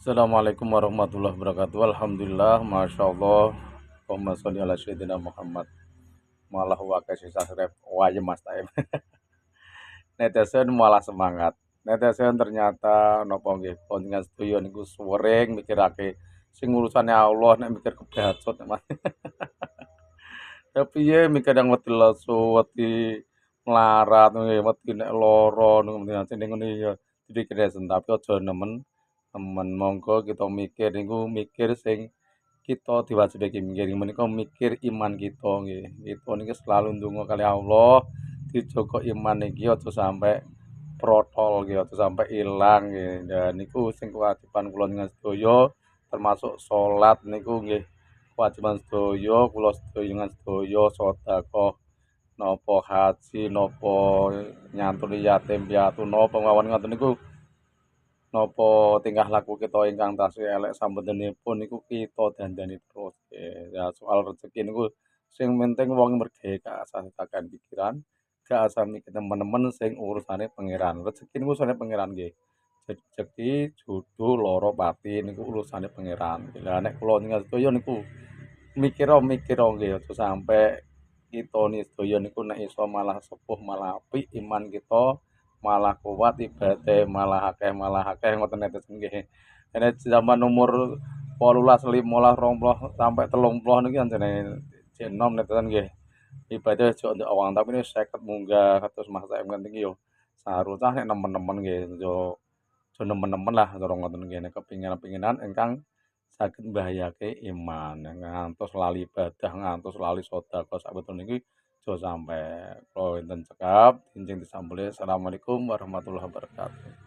Assalamualaikum warahmatullahi wabarakatuh. Alhamdulillah, masya Allah. Allahumma sholli ala sayyidina Muhammad. Malah wakai sisa rep wajah mas taim. Netizen malah semangat. Netizen ternyata nopo nggih kontingan sedaya niku sering mikirake sing urusane Allah nek mikir kebacut Mas. Ya piye mikir yang wedi lesu, wedi melarat, wedi nek lara niku ngene ya dipikir tapi aja nemen temen monggo kita mikir niku mikir sing kita diwajibake mikir menika mikir iman kita nggih. Kita niki selalu ndonga kali Allah dijaga iman niki aja sampe protol nggih, aja sampe ilang nggih. Dan niku sing kewajiban kula njenengan sedaya termasuk salat niku nggih kewajiban sedaya kula sedaya njenengan sedaya sedekah napa haji napa nyantuni yatim piatu napa mawon ngoten niku napa tingkah laku kita ingkang tasih elek sampetenipun niku kita dandani terus, ya soal rezeki niku sing penting wong merdeka gak asah tekan pikiran, gak asah mikir temen-temen sing urusane pangeran. Rezeki niku urusanane pangeran nggih. Rezeki, jodoh, lara pati niku urusane pangeran. Lah nek kula njenengan sedaya niku mikira nggih aja sampe kita ni sedaya niku nek iso malah sepuh malah apik iman kita malah kuat ibadah malah akeh ngoten neten nggih. Dene zaman umur 18, 15, 20 sampai 30 niki anjene jek enom neten nggih. Ibadah aja ndek awang tapi nek 50 munggah kados Mas Saim niki yo seharusnya nek nemen-nemen nggih yo aja nemen-nemen lah cara ngoten nggih nek kepinginan-pinginan ingkang saged mbahayake iman ngantos lali ibadah, ngantos lali sedekah sabetul niki aja sampe kula wonten cekap enjing disambele. Assalamualaikum warahmatullahi wabarakatuh.